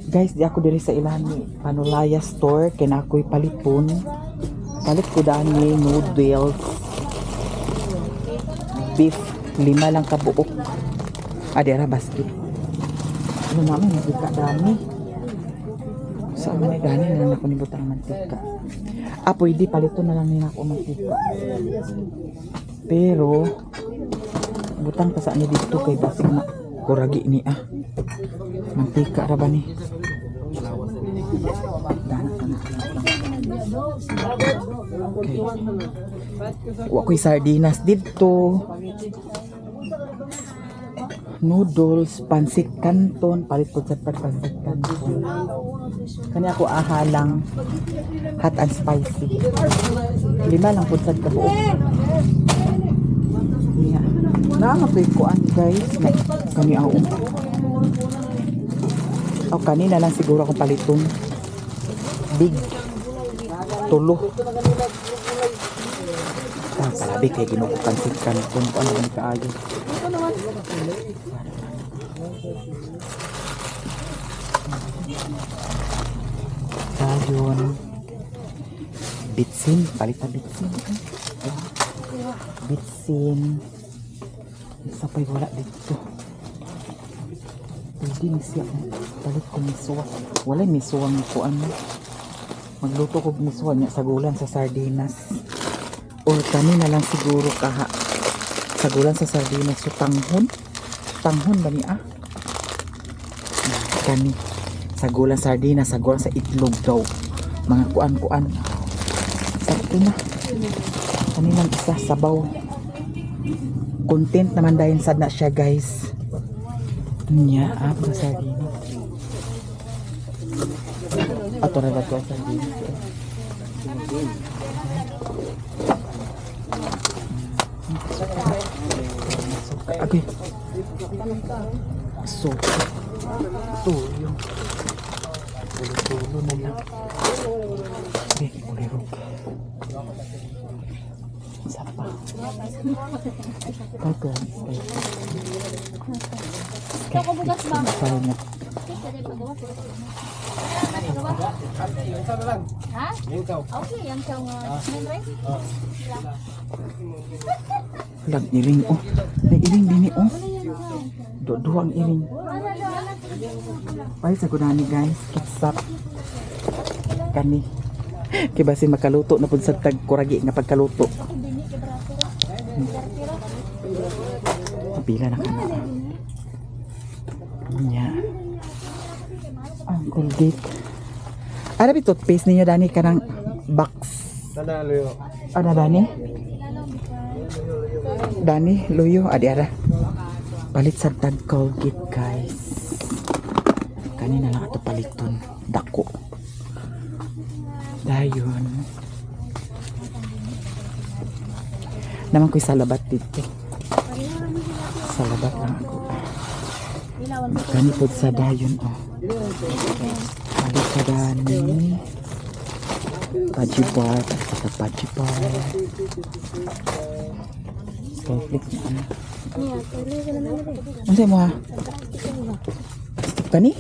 Guys, di ako diri sa ilahan ni Panulaya store kay na ako'y palipon. Palit ko daan ni noodles. Beef 5 lang kabuok. Dira basket. Ano naman mantika dami. Saan may gani na ako ni butang mantika. Pwede palito na lang nila ako mantika. Pero butang pa sa ni dito kay basig na kuragi ni mantika ra ba ni? Okay. Wa ko'y sardinas dito. Noodles, pansit canton, palit po sa pansit canton. Kani ako ahalang hot and spicy. 5 lang po sa kabuok. Yeah. Naamatoy kuan guys. Kani ako. Kanina lang siguro akong paliton. Big. Tulo. Palabi kay ginuko pansit canton. Ano man kaayo. Ayun. Bitsin, palita bitsin. Bitsin. Isa pa'y wala dito. Pwede ni siya. Palit ko misuwa. Wala misuwang kuan. Magluto ko misuwa niya sa gulan sa sardinas. Or kanina lang siguro kaha. Sa gulan sa sardinas. So tanghon. Tanghon ba niya? Kani. Sa gulan sardinas. Sa gulan sa itlog daw. Mga kuan-kuan. Sakto na. Kanilang isa sabaw. Content naman dahil sad na siya guys. Nya, sa sardinas. Ato na ba ito sa sardinas? Okay. So, ito yung tulo na lang. Okay, kulirog. Isa pa. Okay. Ako bugas ba? Ha? Okay, yang chow nga. Lang iring oh. May iring din oh. Duang iring. Ay sa kunani guys, ketchup. Kani. Kay basin makaluto na pud sa tag kuragi nga pagkaluto. Pila na kana. Nya. Ang Colgate. Ara bi toothpaste ninyo dani kanang box. Ada dani? Dani, luyo, adi ara. Palit sa tag Colgate guys. Kanina lang ato paliton. Dako. Dayon. Naman ko'y salabat dito. Salabat lang ako. Kanipod sa dayon oh. Palit sa dani. Pajibar. At pajibar. Conflict na ano. Ano sa'yo mo ha? Kani?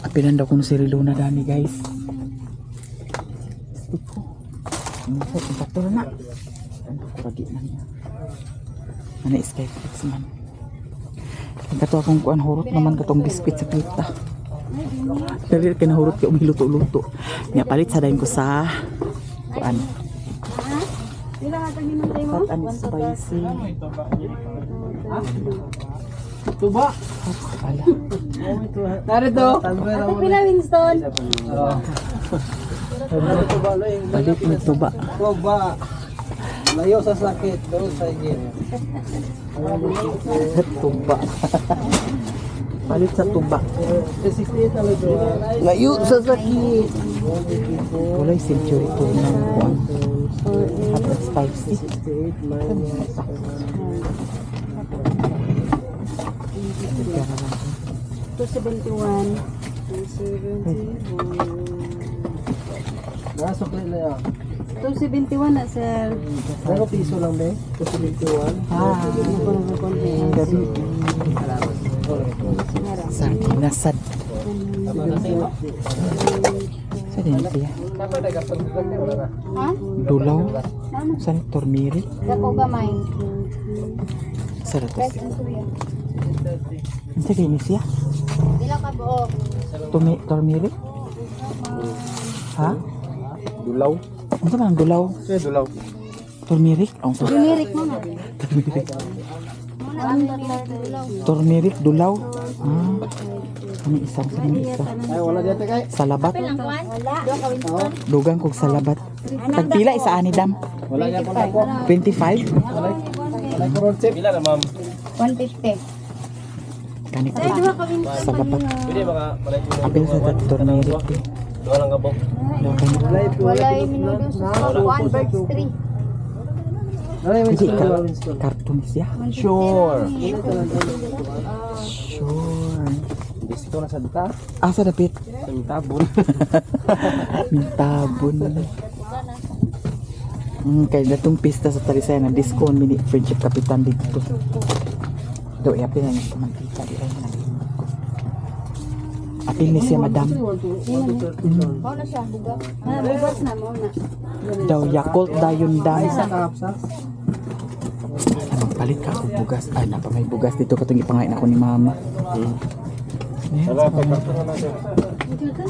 Apilan daw kung sirilo na dani guys. Stick ko. Ang faktor na. Ang kuragi na niya. Ano Skyflex man. Ang kato akong kuan hurot naman katong biscuit sa pita. Pero kinahurot ko umiluto-luto. Nga palit sa dahin ko sa kuan. Hot and spicy. Tuba. Pala. Narito. Ate pila Winston. Palit mo tuba. Tuba. Layo sa sakit. Doon sa igin. Tuba. Palit sa tuba. 68 na ito. Layo sa sakit. Walay century to ng kuan. Hot and spicy. 68 minus. 271. 271. Nasukli na yan. 271 na sir. Pero piso lang be. 271. Ah, gabi. Salamat. Sardinasad. Sa din siya. Ha? Dulaw. Sa turmeric. Dako gamay. Sa rato Best siya. ang suya. Sa din siya. Dila ka buok. Turmeric. Ha? Dulaw. Ano ba ang dulaw? Kaya dulaw. Turmeric? Oh, Turmeric mo na. turmeric. Muna ang dulaw. Turmeric, dulaw. Ah. Ano isang sa isa? Ay, wala dito kay. Salabat. Lang kuan? Wala. Dua ka Winston. Dugang kog salabat. Tagpila isa ani dam. Wala niya pala ko. 25. Wala ko ron chip. Pila na ma'am. 150. Kani ko. Ay, dua ka Winston. Salabat. Pwede mga malay ko. Apil sa turmeric. Dua lang kabok. Wala yung minudo sa 1 birds 3. Hindi ka. Karton siya. Sure. Sure. Dito na sa dita. Asa dapit? Sa mitabon. Mintabon. Kaya datong pista sa Talisay na discount mini friendship kapitan dito. Do yapin na yung mantika di ay na. Apil ni siya madam. Mao na siya bugas. Bugas na mo na. Daw Yakult dayon dam. Kapsa. Palit ka ako bugas. Ay napa may bugas dito katong ipangain ako ni mama. Wala pa karton na natin.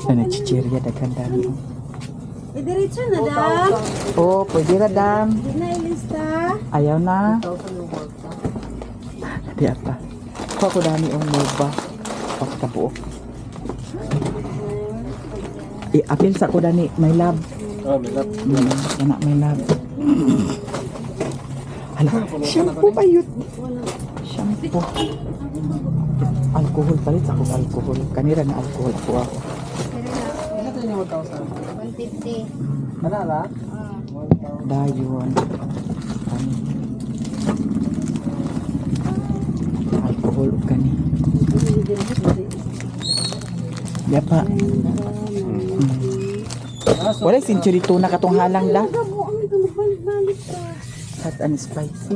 Sana chichirya daghan dami. Diretso na dam. Oh, pwede ra dam. Di na ilista. Ayaw na. Di apa. Kuha ko dami ang MOBA. Pagkabuo. Apil sa ko dani, my love. Oh, milap. Anak my love. Hala, shampoo ba yun? Shampoo. Alcohol palit sa akong alcohol. Kanira na alcohol ako. Ito yung 1,000. 150. Ano ala? Dayon. Alcohol o kani. Di pa. Wala century tuna katong halang da. Hot and spicy.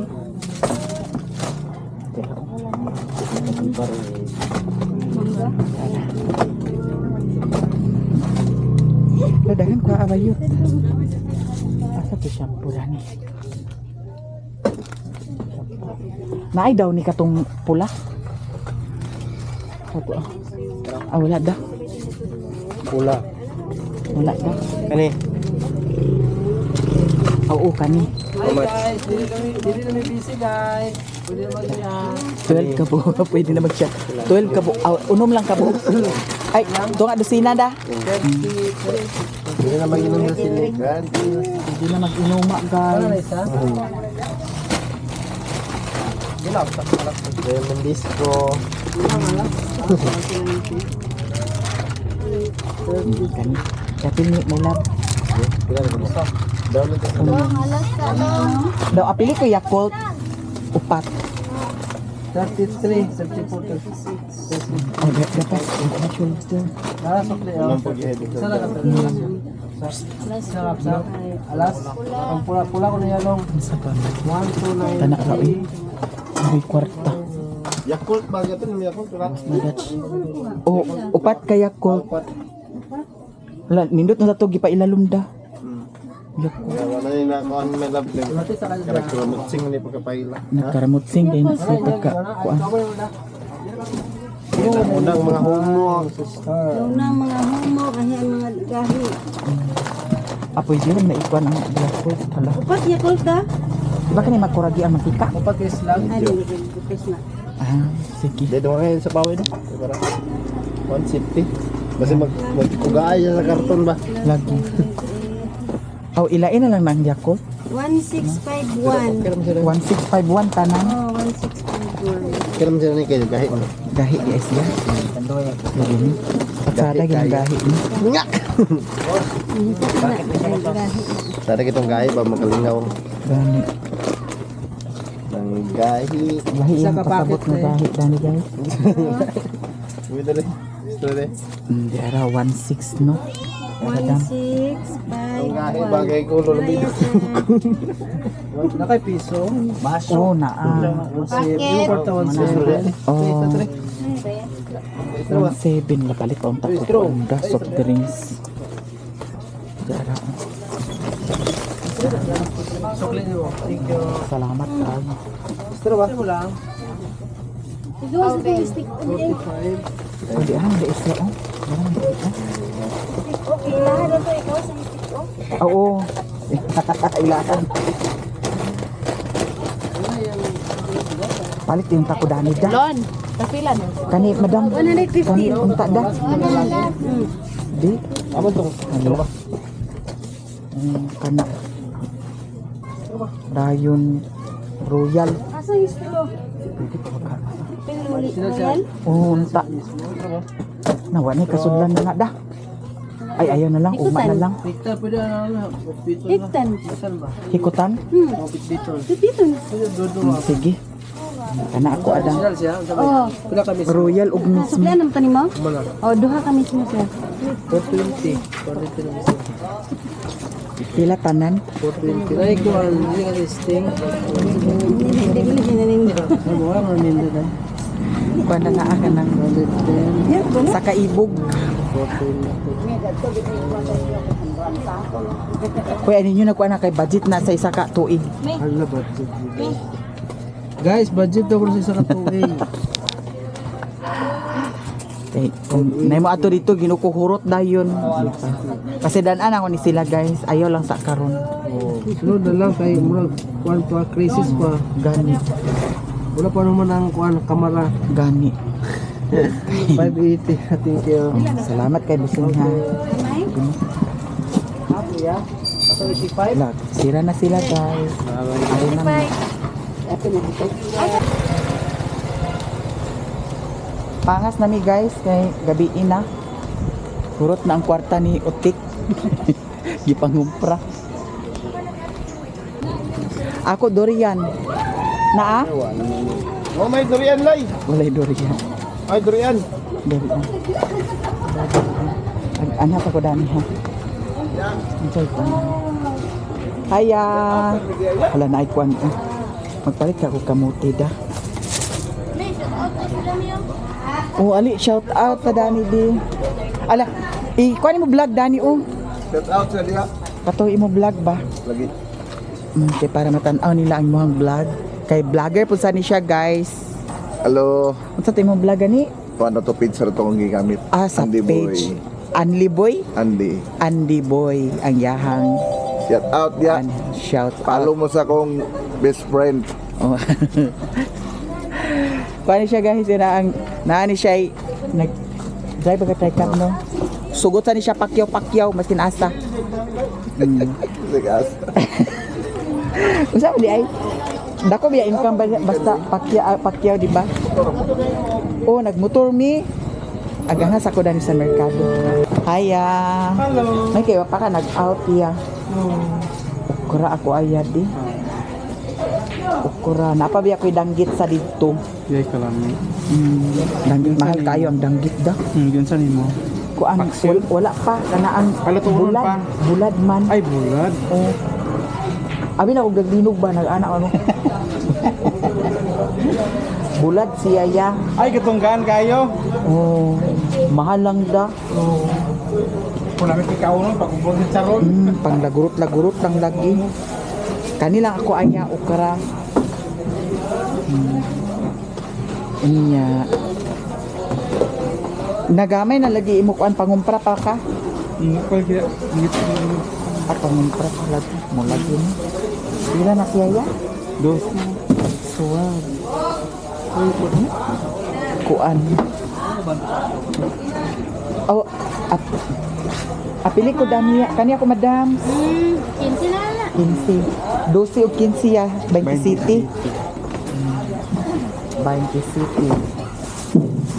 Ladagan ko abayot. Asa to shampoo dani? Naay daw ni katong pula. Ako wala da. Pula. Wala da. Kani. Oo kani. Hi guys, dili kami busy guys. Pwede naman yan. 12 ka po. Pwede na mag-chat. 12 ka po. Unom lang ka po. Ay, ito nga dosina da. Pwede na mag-inom na sila. Hindi na mag-inuma Ano na guys. isa? Gilap, sakalap. Lemon disco. Hindi kani. Kapil ni may love. Pila na isa. Down ito. Alas ka no. Daw apili ko Yakult. Upat. 33, 34, 36. Oh, dapat. Actually, ito. Sukli. Sana ka sa alas. Ang pula-pula ko na yalong. Isa pa. 1, 2, 9. Tanak raw eh. May kwarta. Yakult ba? Ito yung Yakult. Madats. Oh, upat ka Yakult. Wala, nindot na sa to. Gipa ilalum da. Yakult. Wala na yung nakuhan may love din. Karakromutsing na pagkapaila. Nagkaramutsing din sa pagka. Kuan. Unang mga homo. Unang mga homo kasi ang mga gahi. Apoy di lang naikuan ang Yakult. Hala. Upat Yakult ka? Diba ka ni magkuragi ang mantika? Kapag is lang. Ay, bukas na. Ah, sige. Dito nga ngayon sa pawin. Para 150. Kasi magkugay sa karton ba? Lagi. Oh, ilain na lang ng Yakult. 1651. Kiram sila. 1651 tanan. Oh, 1651. Kiram sila ni kayo kahit mo. Gahi guys ya. Lagi ni. Patsada yung gahi ni. Nga! Tara kitong gahi ba makalingaw. Gani. Ng gahi. Gahi yung pasabot na gahi. Gani guys. Uwi dali. Dali. Di ara 16 no. Kadam. 1651. Ang gahi 1651. bagay ko lulubid. Nakay piso. Baso. Oh, naa. Bakit? Oh. 1.7 la palit pa unta ko panda soft drinks. Dara. Sukli niyo. Thank you. Salamat ay. Straw ba? Mo lang. Ikaw sa stick. 45. Pwede ano da isla oh. Parang dito. Okay, lahat na to ikaw sa stick. Oo. Ilakan. Palit yung tako dani da. Lon, kapilan. Kani madam. 150. Kani unta da. Di. Amo to. Hala. Kana. Rayon Royal. Asa yung straw? Pwede pa magkano. Pinuli. Royal? Oo, unta. Nawa ni kasudlan na nga da. Ay, ayaw na lang. Uma na lang. Victor, pwede na. Iktan. Saan ba? Hikutan. Mapit dito. Dito. Pwede dodo. Sige. Kana ako adang. Original siya. Oh. Pila kami. Royal ug mismo. Suklian naman tanim mo? Mana? Oh, duha kami sino sir. 420. 420 na bisa. Pila tanan. 420. Ay, kuhan. Hindi ka listing. Hindi ko na ginanindo. Ano wala mo nindo na? Kuha na nga ka ng 110. sa kaibog. 420. Kuya, ano nyo nakuha na kay budget na sa isa ka tuig. Hala, budget. Guys, budget daw ko sa isa katuig. Okay. Kung nay mo ato dito, ginukuhurot dayon. Kasi danan ako ni sila guys. Ayaw lang sa karon. Sunod na lang kay murag kuan pa, crisis pa. Gani. Wala pa naman ang kuan kamera. Gani. 580. Thank you. Salamat kay Busing ha. Happy ya? 85? Lag, sira na sila guys. Ayaw na. Pangas na mi guys kay gabi ina. Hurot na ang kwarta ni Utik. Gipangumpra. Ako durian. Naa? Oh, may durian lay. Walay durian. Ay, durian. Durian. Anak ako dami ha. Enjoy pa. Haya. Wala na ikuan ko. Magpalit ka ko kamuti da. Oh, ali, shout out ta Dani di. Ala, kuan mo vlog Dani oh. Shout out sa diha. Katuhi mo vlog ba? Lagi. Kay para matanaw nila ang mohang vlog. Kay vlogger po sa ni siya guys. Hello. Unsa tay mo vlog gani? Paano to pizza ito kong gigamit? Ah, sa Andy page. Boy. Andy Boy? Andy. Andy Boy ang yahang Shout out ya. shout Follow out. mo sa kong best friend. Oh. Kuan siya guys, naani siya ay nag drive ka try cam no. Sugot sa ni siya pakyaw maskin asa. Sigas. Usa di ay dako biya income basta pakyaw di ba? Oh, nagmotor mi. Agana sa ko dani sa merkado. Haya. Hello. May kayo pa ka nag-out ya. Ukura ako ayad di. Ukura napabiya ko'y danggit sa dito. Yay kalami. Danggit mahal kayo ang danggit da. Yun sa nimo. Kuan wala pa kana ang Palaturon bulad. pa. Bulad man. Ay bulad. Oh. Abi na og naglinog ba nag-ana ano. Bulad siya ya. Ay katunggaan kayo. Oh, mahal lang da. Kung namin ikaw no pag ubos ni Charon. Panglagurot-lagurot lang lagi. Kanilang ako aya ukra. Inya. Nagamay na lagi imo kuan pangumpra pa ka. Ko kaya At pangumpra pa lagi mo lagi ni. Pila na siya ya? dos. Suwag. Kuan. Oh, apili ko dami kani ako madam. 15 na na. 15. 12 o 15 ya, 20 city. 20 city.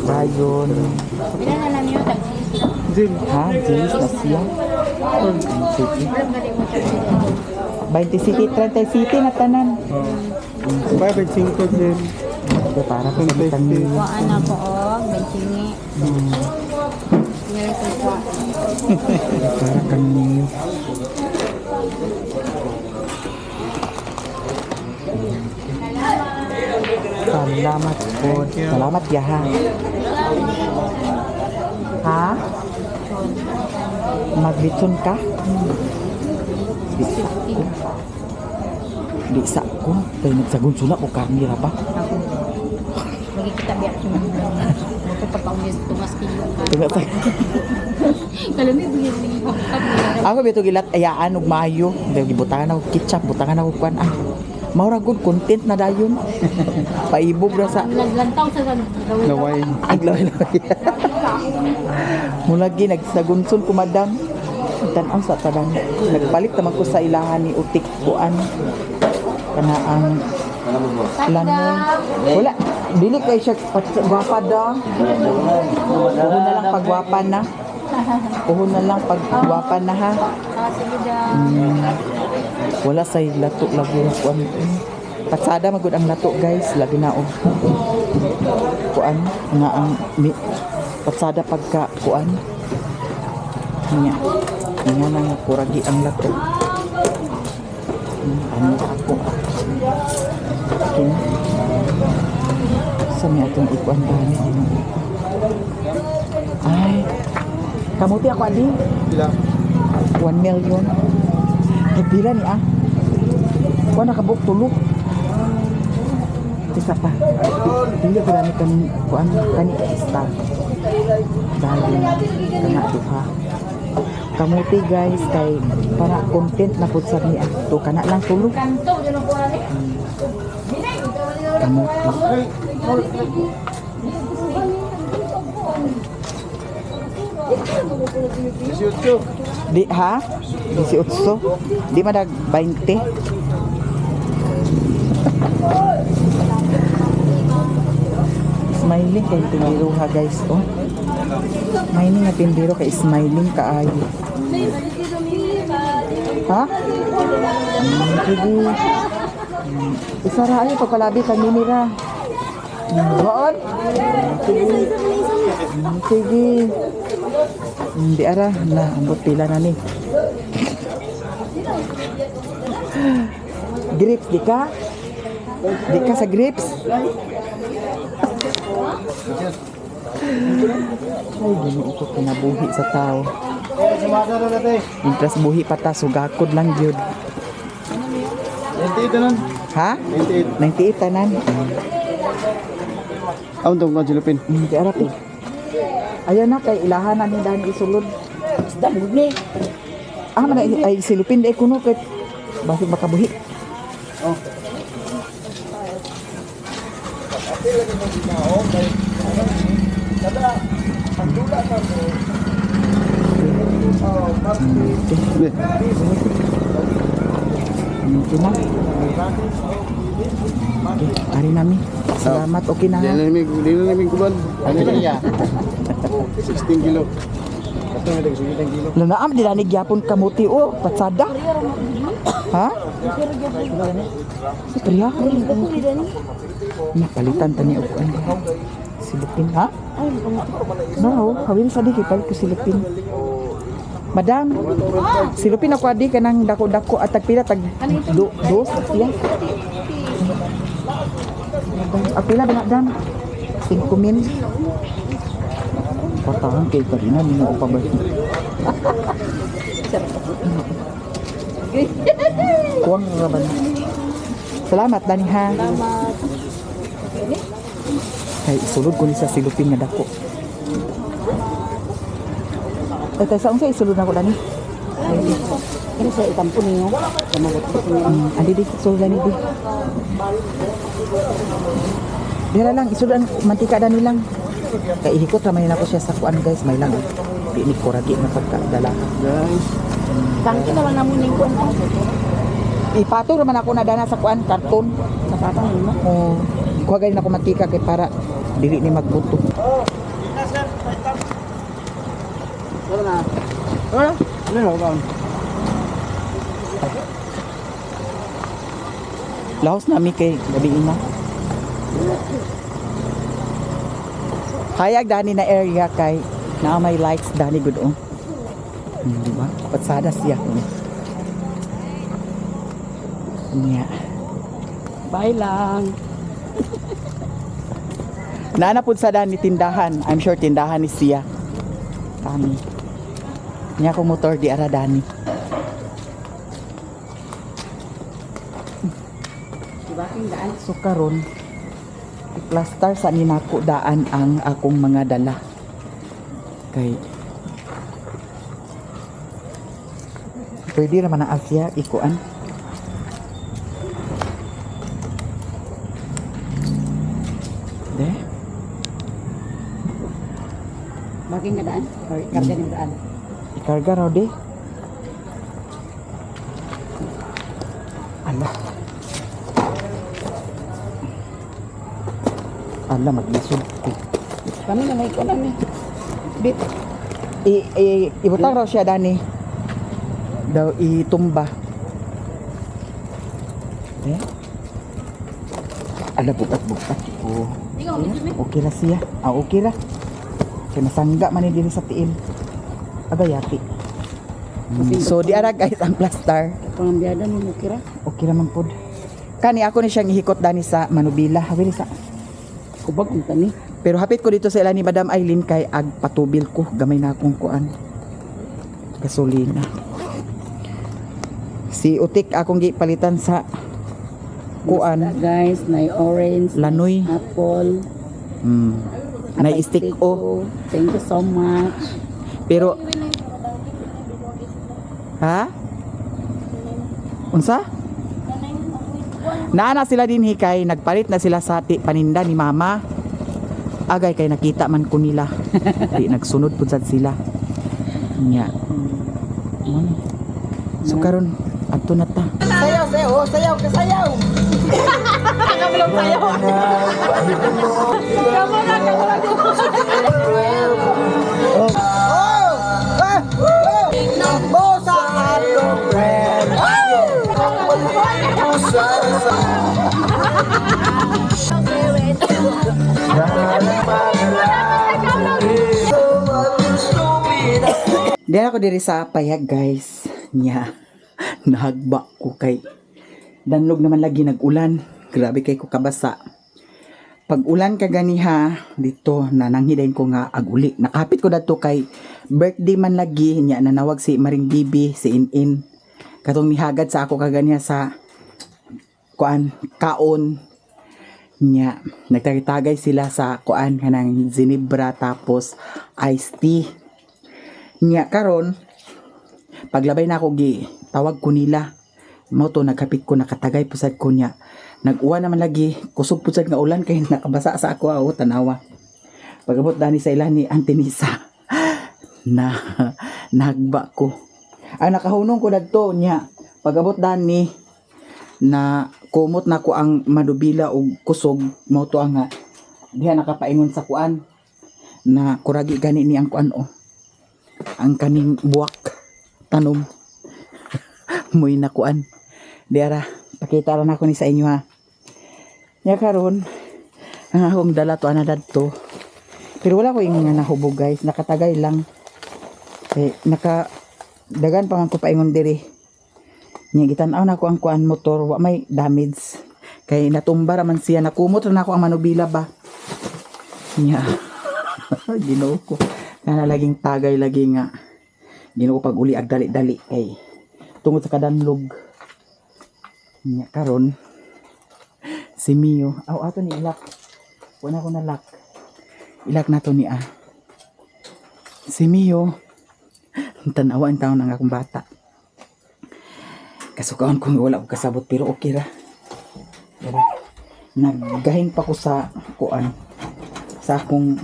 Bayon. Bila na lang yun. Jim. Ha, James na siya. 20 city. 20 city, 30 city na tanan. Bye bye 5 Jim. Ito para sa kanilang niyo. Kuhaan ako o. Bensingi. Ngayon ko po. Para kanilang Salamat po. Salamat ya ha. Ha? Maglitson ka? Di sa ko. Di sa ko. Kaya nagsagun suna ko kamera pa. Lagi kita biar cuma. Aku pertama dia tumas kilo kan. Tunggu sa... Kalau ni begini pangkat. Ako bito gilat ayaan ug maayo. Dahil gibutangan ako ketchup, butangan ako kuan ah. Maura good content na dayon. Paibog ra sa Lantaw sa Laway. aglaway-laway. Mulagi nagsagunson ko madam. Tan-aw sa tanan. Nagpalit naman ko sa ilahan ni utik kuan. Kana ang lano. Wala. Dili kay siya gwapa daw. Uhon na lang pagwapan na. Uhon na lang pagwapan na ha. Sige dah. Wala say lato lagi na kuan. Patsada magud ang lato guys, lagi na og kuan nga ang patsada pagka kuan. Nya. Nga na nga kuragi ang lato. Ano ako? Okay. Sa may atong ikuan dami din. Ay. Kamuti ako adi. Pila? 1 million. Pila ni ah. Kuha nakabuk tulog. Isa pa. Hindi ko dami kani kuan kani ista. Dahil kana duha. Kamuti guys kay para content na pud sa ni ato kana lang tulog. Kanto dia nak buat ni. Kamuti. Di ha? 18. Di madag 20. Smiling kay tindiro ha guys. Oh. Smiling na tindiro kay smiling kaayo. Ha? Sige. Isara ayo pagkalabi kami nira. Doon? Sige. Sige. Hindi ara na ambot pila na ni. Grapes di ka? Di ka sa grapes? Ay, ginoo ko kinabuhi sa tao. Intras buhi pa ta, sugakod lang gyud. 98 tanan. Ha? 98. 98 tanan. Aun tong kan silupin. Hindi ara pi. Ayaw na kay ilahan na ni dani isulod. Isda ni. Ah, man ay silupin dai kuno kay bakit makabuhi. Oh. Okay na. Okay, ari nami. Salamat, okay na. Di na namin kuban. Ano niya? 16 kilo. Basta may tag 16 kilo. Lanaam di na gyapon kamuti o patsada. Ha? Si Priya. Palitan tani og ano. Silupin ha? No, hawin sa di kay palit ko silupin. Madam, silupin ako adi kanang dako-dako at tagpila tag dos siya. Apila ba na dam? 5,000. Patahan kay Karina ni ako pa ba? Kuwang raman. Salamat Dani ha. Selamat. Kay isulod ko ni sa silupin nga dako. Ay tayo saan sa isulod na ko Dani? Ini saya itampun niyo. Andi di sulod Dani di. Dira lang isulod ang mantika Dani lang. Kay ihikot ramay na ko siya sa kuan guys, may lang. Di ni ko ragi na pagkadala. Guys. Tangki naman namun ning kuan. Ipato naman ako na dana sa kuan karton. Sa patang mo. Oh, kuha ganin ako mantika kay para dili ni magbuto. Wala na. Wala. Ano ba? Lahos nami kay gabi ina. Hayag dani na area kay na may lights dani good oh. Di ba? Patsada siya. Niya. Bye lang. Naana pud sa dani tindahan. I'm sure tindahan ni siya. Kami. Niya ko motor di ara dani. Diba king daan? So karon i-plaster sa ninako daan ang akong mga dala. Kay pwede naman na Asya ikuan. De? Baking nga daan? Or karga ng daan? Ikarga raw de. Ala. Ala maglisod ko. Kami na may ikuan namin. Bit. Ibutang raw siya dani. Daw itumba. Eh? Ala bukat-bukat ko. Okay ra siya. Okay ra. Kaya masangga man ni diri sa tiil. Agayati. So di ara guys ang plaster. Pangambiyada mo mo kira? Okay naman pod. Kani ako ni siyang ihikot dani sa Manubila. Hawili sa. Kubag ang tani. Pero hapit ko dito sa ila ni Madam Aileen kay agpatubil ko. Gamay na akong kuan. Gasolina. Si Utik akong gipalitan sa kuan. Guys, na orange, Lanoy. apple, Na stick o. Thank you so much. Pero ha? Unsa? Naana sila din hikay, nagpalit na sila sa paninda ni mama. Agay kay nakita man ko nila. Di nagsunod pud sad sila. Nya. So karon ato na ta. Sayaw, sayaw, oh, sayaw, kasayaw. Kamalong sayaw. Diyan ako diri sa payag guys. Nya. Nahagba ko kay danlog naman lagi nag-ulan. Grabe kay ko kabasa. Pag ulan ka ganiha dito nananghidayon ko nga aguli. Nakapit ko dato kay birthday man lagi nya nanawag si Maring Bibi si In. Katong nihagad sa ako kaganiha sa kuan kaon nya nagtagay sila sa kuan kanang ginebra tapos iced tea. Nya karon paglabay na ako gi tawag ko nila mo to nagkapit ko nakatagay pusad ko niya nag-uwa naman lagi kusog pusad nga ulan kay nakabasa sa ako tanawa pagabot dani sa ilan ni Auntie Nisa na nagba ko nakahunong ko dagto niya pagabot dani na kumot na ko ang Manubila og kusog mo to ang diha nakapaingon sa kuan na kuragi gani ni ang kuan ang kaning buwak tanom muy nakuan diara pakita ra nako ni sa inyo ha nya karon ang akong dala to ana dadto pero wala ko yung nga nahubog guys nakatagay lang naka dagan pa man ko paingon diri nya gitan-aw na ko ang kuan motor wa may damage kay natumba ra man siya nakumot ra nako ang Manubila ba nya Ginoo ko na laging tagay lagi nga Ginoo pag uli ag dali-dali kay tungod sa kadanlog nya karon si Mio ato ni ilak wala ko na lock ilak na to ni si Mio tanawa ang taon ng akong bata kasukaon ko wala ko kasabot pero okay ra naggahin pa ko sa kuan sa akong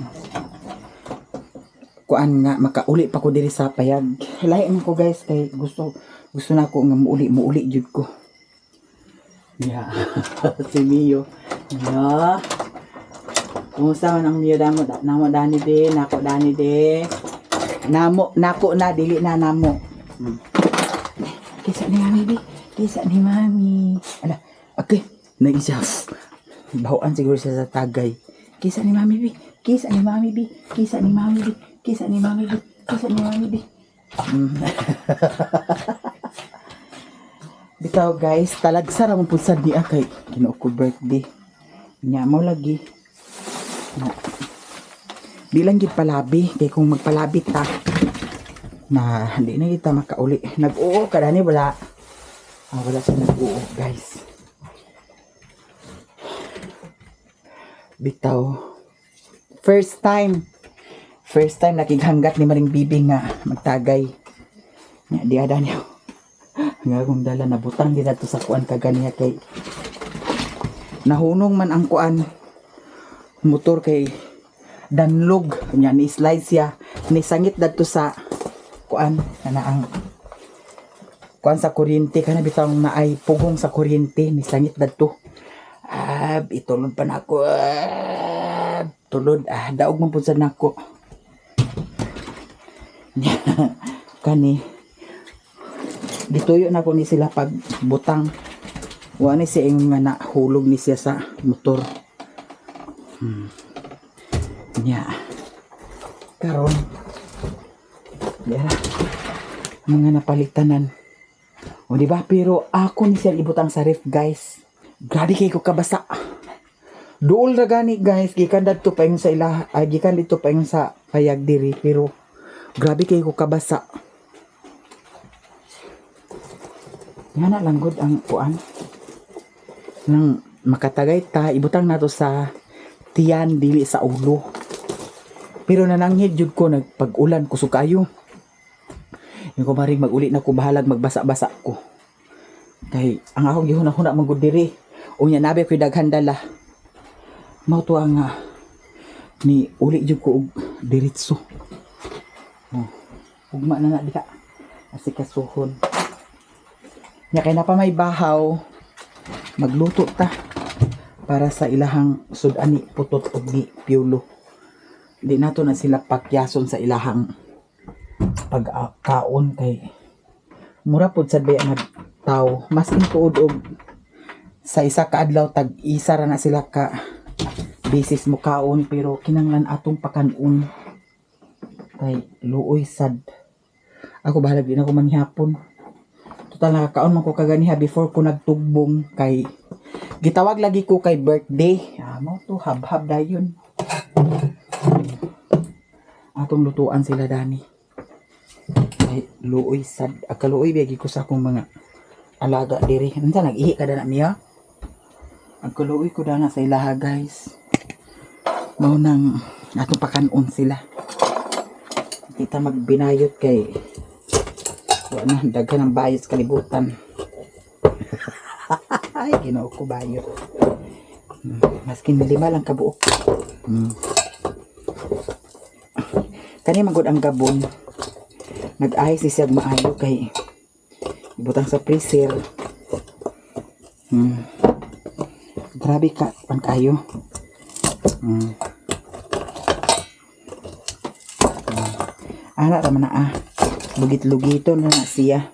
kuan nga makauli pa ko diri sa payag lahi man ko guys kay gusto na ako nga muuli jud ko yeah. Si Mio yeah. Kumusta man ang Mio damo dani de nako dani de nako na dili na namo kisa ni mami bi kisa ni mami ala okay naisya bawaan siguro siya sa tagay kisa ni mami bi kisa ni mami bi kisa ni mami bi kisa ni mami bi kisa ni mami bi bitaw guys talagsa ra mo pud sad niya kay Ginoo ko birthday nya mo lagi Di lang gid palabi kay kung magpalabi ta na di na kita makauli. Nag-uo kada ni wala. Wala siya nag-uo, guys. Bitaw. First time nakighangat ni Maring Bibi nga magtagay. Nya di ada niya. Nga kung dala nabutang din nato sa kuan kaganiya kay nahunong man ang kuan motor kay danlog nya ni slide siya ni sangit dadto sa kuan kana ang kuan sa kuryente kana bitaw na ay pugong sa kuryente ni sangit dadto. Itulod pa nako. Tulod daog man pud sad nako. Kani gituyo na ko ni sila pag butang wa ni siya nga nahulog ni siya sa motor. Karon mga napalitanan o diba, pero ako ni siya ibutang sa ref, guys. Grabe kay ko kabasa. Duol na gani, guys, gikan dito pa yung sa gikan dito pa yung sa payag diri, pero grabe kay ko kabasa. Nga na lang good ang kuan nang makatagay ta ibutang nato sa tiyan dili sa ulo. Pero nananghid jud ko nagpag-ulan kusog kayo. Yung kumaring mag-uli na ko bahalag magbasa-basa ko. Kay ang akong gihuna-huna man gud diri. Unya nabi ko daghan dala. Mao to ang ni uli jud ko og diretso. Ugma na diha. Asikasuhon. Nya kay na pa may bahaw, magluto ta para sa ilahang sudani putot ug di piulo. Di nato na sila pakyason sa ilahang pagkaon kay mura pud sad baya nga tawo. Maskin tuod og sa isa ka adlaw tag isa ra na sila ka bisis mo kaon, pero kinanglan atong pakanon kay luoy sad. Ako bahalag din ako manghapon. Total nakakaon man ko kaganiha before ko nagtugbong kay gitawag lagi ko kay birthday. Mo to hab-hab dayon. Atong lutuan sila dani. Kay luoy sad. Akaluoy biyagi ko sa akong mga alaga diri. Unsa nag-ihi kada na niya? Agkaluoy ko dana sa ilaha, guys. Mao nang atong pakanon sila. Kita magbinayot kay wala na, daghan ng bayot kalibutan. Ay, ginoo ko bayot. Maskin 5 lang kabuok. Kani magod ang gabon. Nag-ayos si siya maayo kay ibutang sa freezer. Grabe ka, pan kayo. Anak naman na lugit-lugito na siya.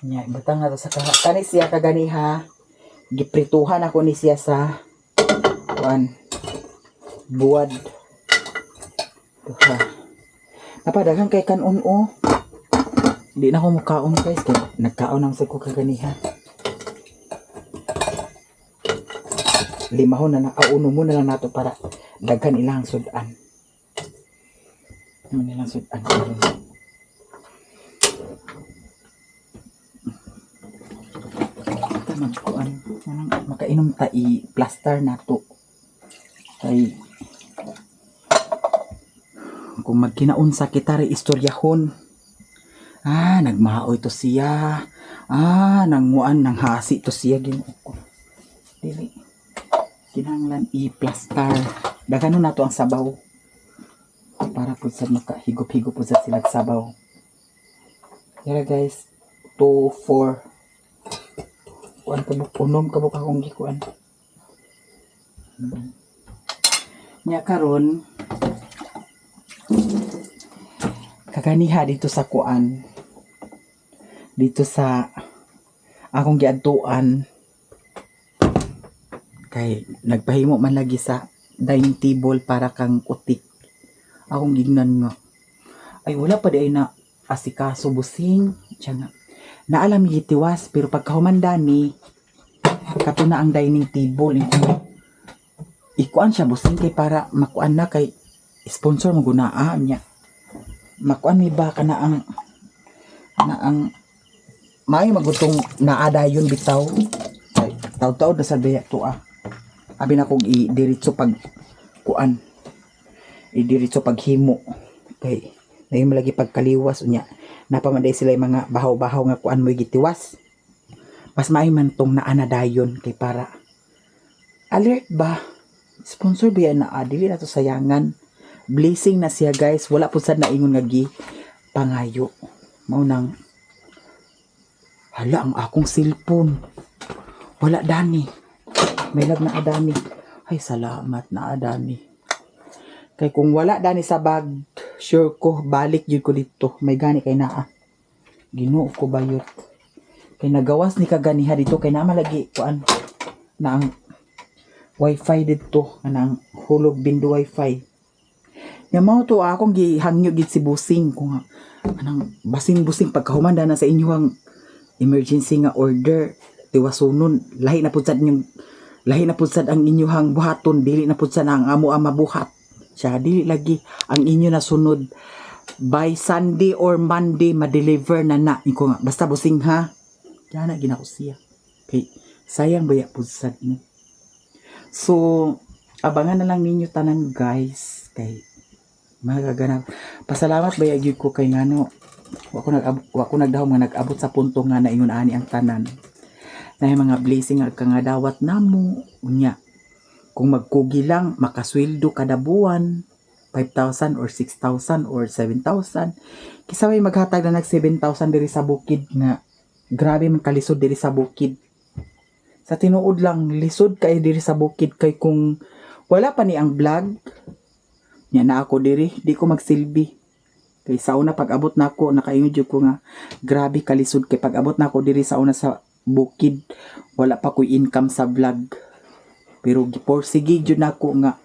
Nya ibutang na to sa kani siya kaganiha. Giprituhan ako ni siya sa buwad. Napadagan kay kanon o. Hindi na ako mukaon, guys. Nagkaon ang sa ko kaganiha. 5 na lang. Uno mo na lang nato para daghan ilang sudan. Ilang sudan. Magkuan makainom ta i-plaster nato kay kung magkinaunsa kita ri istoryahon. Nagmaoy to siya, nanguan nang hasi to siya. Ginoo dili kinahanglan i-plaster daghanon nato ang sabaw para pud sa makahigop-higop pud sa silag sabaw. Kaya guys, 2, 4 kuan kabuk unom kabuk akong gikuan. Nya karon kaganiha dito sa kuan, dito sa akong giadtuan kay nagpahimo man lagi sa dining table para kang utik. Akong gignan nga ay wala pa di na asikaso busing siya nga naalam gitiwas, pero pagkahuman dani kato na ang dining table ikuan siya busing kay para makuan na kay sponsor mo gunaan niya. Makuan mi ba kana ang may magutong naadayon bitaw. Ay, taw-taw na sa beya to Abi na kong i-diretso pag kuan. I-diretso paghimo. Kay nayon lagi pagkaliwas unya. Napamaday sila yung mga bahaw-bahaw nga kuan mo gitiwas. Mas may man tong naanadayon kay para alert ba? Sponsor ba yan na dili na to sayangan. Blessing na siya guys. Wala po sad na ingon nga gi pangayo. Maunang hala ang akong cellphone. Wala dani. May lag na adani. Ay salamat na adani. Kay kung wala dani sa bag, sure ko balik jud ko dito. May gani kay naa. Ginoo ko bayot. Kay nagawas ni kaganiha dito kay naa malagi kuan na ang wifi dito kanang hulog bindo wifi. Nya mao to akong gihangyo gid si busing kung anang basing-busing pagkahumanda na sa inyong emergency nga order tiwasunon lahi na pud sad ang inyong buhaton dili na pud sad ang amo ang mabuhat siya dili lagi ang inyo na sunod by Sunday or Monday ma-deliver na ko nga basta busing ha diana ginako siya kay sayang baya pud sad mo. So abangan na lang ninyo tanan guys kay magaganap. Pasalamat baya gyud ko kay ngano wa ko nagdahom nga nag-abot sa punto nga naingon ani ang tanan. Na mga blessing nga nga dawat namo unya. Kung magkugi lang makasweldo kada buwan 5,000 or 6,000 or 7,000. Kisa may maghatag na nag 7,000 diri sa bukid nga grabe man kalisod diri sa bukid. Sa tinuod lang lisod kay diri sa bukid kay kung wala pa ni ang vlog nya na ako diri di ko magsilbi kay sa una pag abot nako nakaingon jud ko nga grabe kalisod kay pag abot nako diri sa una sa bukid wala pa ko income sa vlog pero giporsige jud nako nga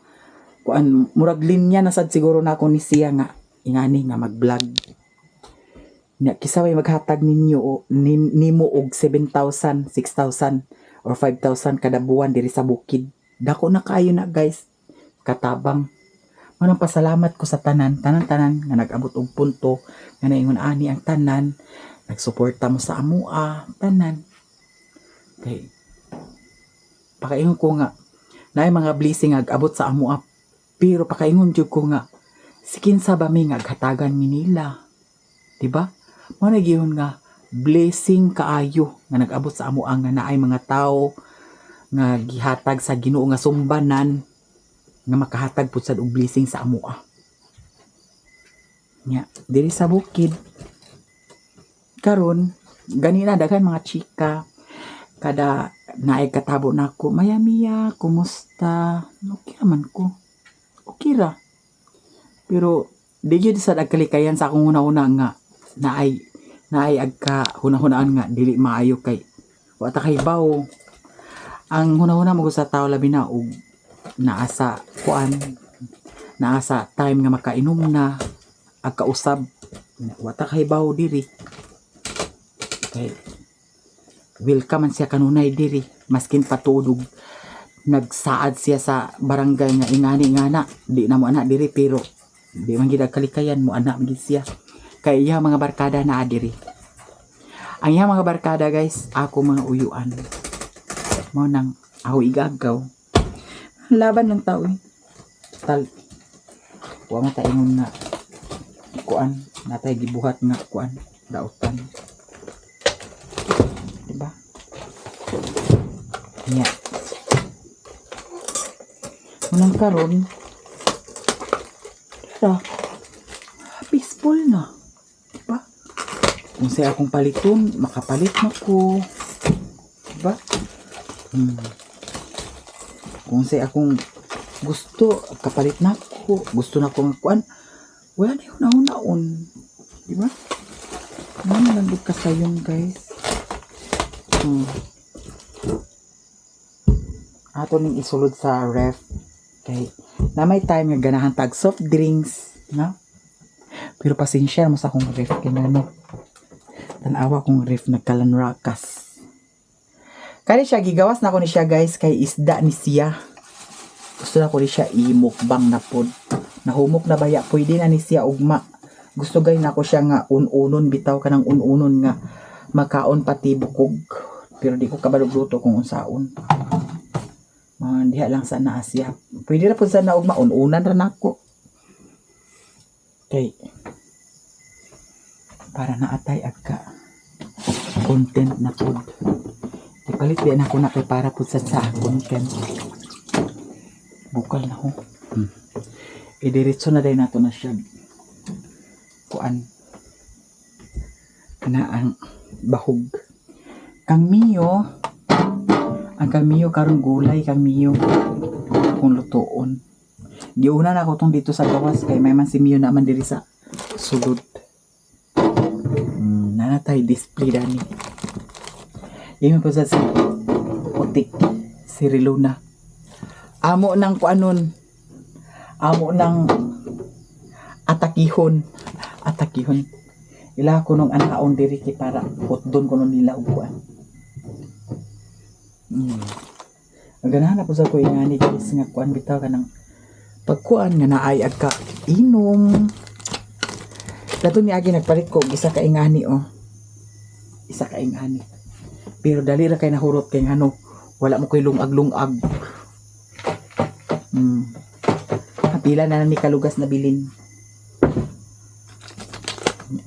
kuan murag linya na sad siguro nako ni siya nga ingani nga mag-vlog nya kisa may maghatag ninyo nimo og 7,000 6,000 or 5,000 kada buwan diri sa bukid dako na kaayo na guys katabang. Manang pasalamat ko sa tanan nga nag-abot og punto nga naingon ani ang tanan nagsuporta mo sa amua tanan kay pakaingon ko nga naay mga blessing nga abot sa amua pero pakaingon jud ko nga sikin sa ba mi nga hatagan mi nila diba mo na gihon nga blessing kaayo nga nag-abot sa amua nga naay mga tao nga gihatag sa Ginoo nga sumbanan nga makahatag pud sad og blessing sa amoa. Nya, diri sa bukid karon ganina daghan mga chika kada naay katabo nako Maya Mia kumusta okay raman ko okay ra pero di gyud sad agkalikayan sa akong una-una nga naay agka hunahunaan nga dili maayo kay wa ta kay bawo ang hunahuna mo sa tao labi na og naasa time nga makainom na agkausab wata kay bawo diri kay welcome man siya kanunay diri maskin patudog nagsaad siya sa barangay nga ingani ngana di na mo ana diri pero di man gid kalikayan mo ana gid siya kay iya mga barkada na diri ang iya mga barkada guys ako mga uyuan mo nang ako igagaw laban ng tao tal wa mataingon nga kuan natay gibuhat nga kuan dautan diba nya unang karon peaceful na diba kung say akong paliton makapalit na ko diba kung say akong gusto kapalit na ko gusto na ko nga kuan wala na yun naon di ba lang ka sayon guys ato ning isulod sa ref kay na may time nga ganahan tag soft drinks na pero pasensya mo sa akong ref kay nano tanawa kong ref nagkalanrakas. Kani siya gigawas na ko ni siya guys kay isda ni siya. gusto na ko ni siya imukbang na pod. Nahumok na baya, pwede na ni siya ugma. Gusto gay na ko siya nga ununon, bitaw ka ng ununon nga makaon pati bukog. Pero di ko kabalugluto kung unsaon. Diha lang sa naasya. Pwede na po sa naugma, ununan rin ako. Okay. Para naatay agka content na pod. Ipalit din ako na kay para po sa content. Bukal na ho. Idiretso na din nato na siya. Kuan. Kana ang bahog. Kang miyo. Ang kang miyo karong gulay kang miyo. Kung lutoon. Giuna na ako tong dito sa gawas kay may man si miyo naman diri sa sulod. Nanatay display dani. Yung po sa si putik. Si Riluna. Amo ng kuanon. Amo ng atakihon. Atakihon. Ila ko nung anakaon diri ki para hotdon ko nung nila upuan. Ang ganahan na po sa ko ingani guys nga kuan bitaw ka ng pagkuan nga naay agka inom. Dato ni agi nagpalit ko isa ka ingani oh. Isa ka ingani. Pero dali ra kay nahurot kay ngano wala mo koy lungag-lungag. Pila na ni kalugas na bilin.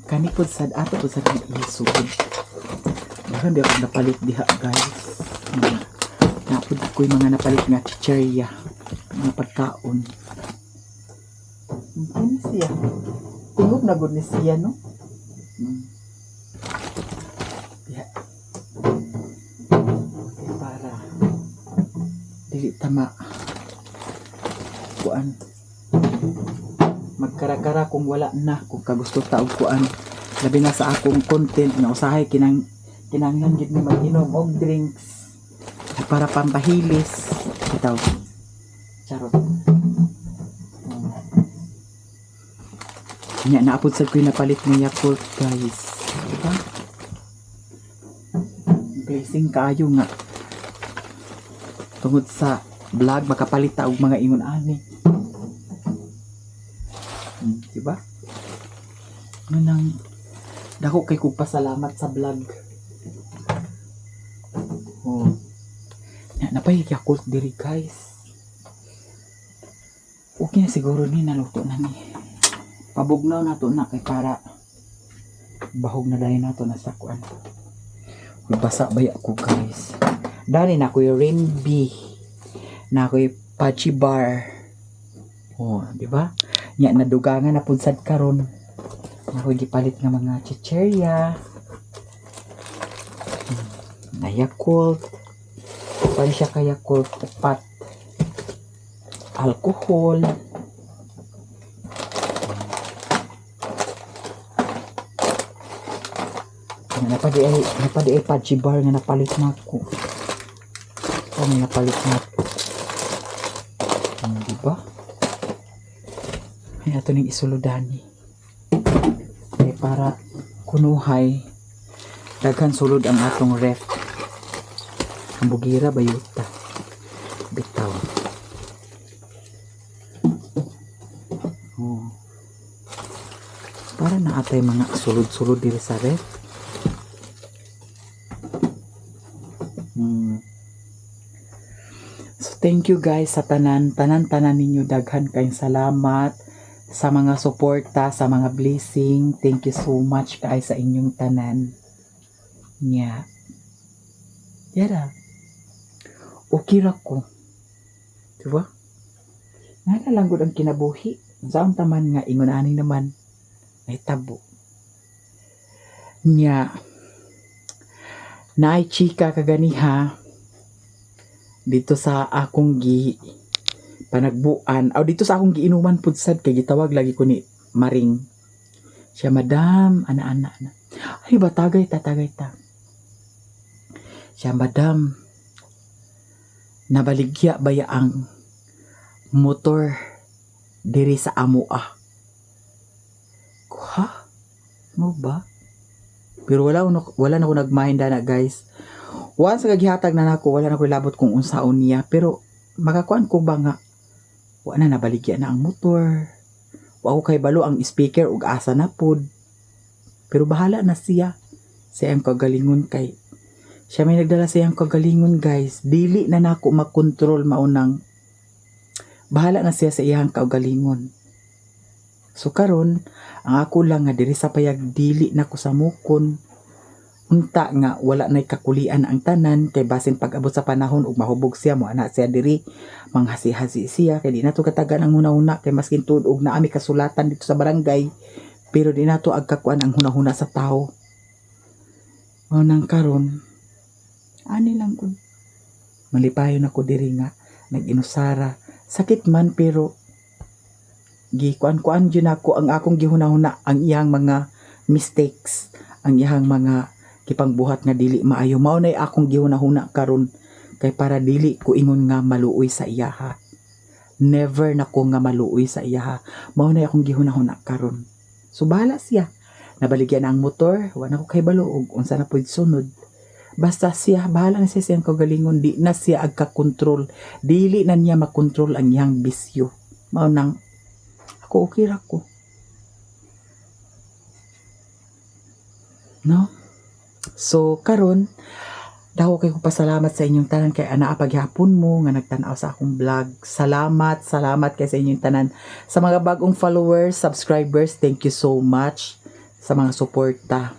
Kani po sad ato po sa isugod. Dahan di ako napalit diha guys. Napod ko yung mga napalit nga chicherya. Mga pagkaon. Ano siya? Tingog na good ni siya no? Yeah. Okay, para dili tama kuan magkara-kara kung wala na kung kagusto taog kuan labi na sa akong content nga usahay kinanglan gid ni mag-inom og drinks para pampahilis bitaw charot nya naapod sad ko napalit ng Yakult guys diba blessing kayo nga tungod sa vlog makapalit ta og mga ingon ani diba? Nang dako kay ko pasalamat sa vlog. Oh. Napay Yakult diri guys. Okay na siguro ni naluto na ni. Pabugnaw na to na kay para bahog na dahil na to na sa kuan. Basa ba ako guys. Dali na ko yung Rainbee. Na ko yung Pachi Bar. Oh, di ba? Nya nadugangan na punsad karon. Ako gipalit nga mga chicherya. Na Yakult. Pali siya ka Yakult upat. Alcohol. Napadi ay Pachi Bar nga napalit na ako. Ano napalit na ako. Diba? Ay ato ning isulodani. Kaya para kunuhay daghan sulod ang atong ref. Ang bugira bayuta. Bitaw. Oh. Para naatay mga sulod-sulod diri sa ref. So thank you guys sa tanan ninyo daghan kayong salamat sa mga suporta, sa mga blessing. Thank you so much guys sa inyong tanan. Nya. Yara. Okay ra ko. Diba? Nga lang gud ang kinabuhi. Saan taman nga ingon ani naman. May tabo. Nya. Naay chika kaganiha dito sa akong panagbuan, dito sa akong giinuman pudsad kay gitawag lagi ko ni Maring. Siya madam, ana. Ay ba tagay ta. Siya madam, nabaligya baya ang motor diri sa amo ah. Ha? Mo ba? Pero wala na ko nagmahinda na guys. Once kagihatag na nako, wala na ko labot kung unsaon niya. Pero makakuan ko ba nga Wa na nabaligya na ang motor. Wa ko kay balo ang speaker ug asa na pod. Pero bahala na siya. Siya ang kagalingon kay. Siya may nagdala sa iyang kagalingon guys. Dili na nako makontrol maunang. Bahala na siya sa iyang kagalingon. So karon ang ako lang nga diri sa payag dili nako sa mukon. Unta nga wala nay kakulian ang tanan kay basin pag-abot sa panahon ug mahubog siya mo ana siya diri manghasi-hasi siya kay di nato katagan ang hunahuna kay maskin tuod og naami kasulatan dito sa barangay pero di nato agkakuan ang hunahuna sa tao. Mao nang karon ani lang kun malipayon ako diri nga nag-inusara sakit man pero gikuan-kuan gyud ako ang akong gihunahuna ang iyang mga mistakes ang iyang mga kipangbuhat nga dili maayo mao nay akong gihunahuna karon kay para dili ko ingon nga maluoy sa iyaha. Never na ko nga maluoy sa iyaha. Mao nay akong gihunahuna karon. So bahala siya. Nabaligyan na ang motor, wa na ko kay balo og unsa na pud sunod. Basta siya bahala na siya siyang kagalingon di na siya agka-control. Dili na niya makontrol ang iyang bisyo. Mao nang ako okay ra ko. No? So karon dako kay ko pasalamat sa inyong tanan kay anaa paghapon mo nga nagtan-aw sa akong vlog. Salamat kay sa inyong tanan. Sa mga bagong followers, subscribers, thank you so much sa mga suporta.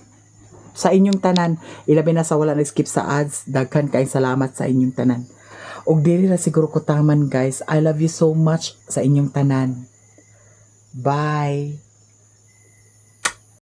Sa inyong tanan, ilabi na sa wala nag-skip sa ads, daghan kay salamat sa inyong tanan. Og diri ra siguro ko taman guys. I love you so much sa inyong tanan. Bye.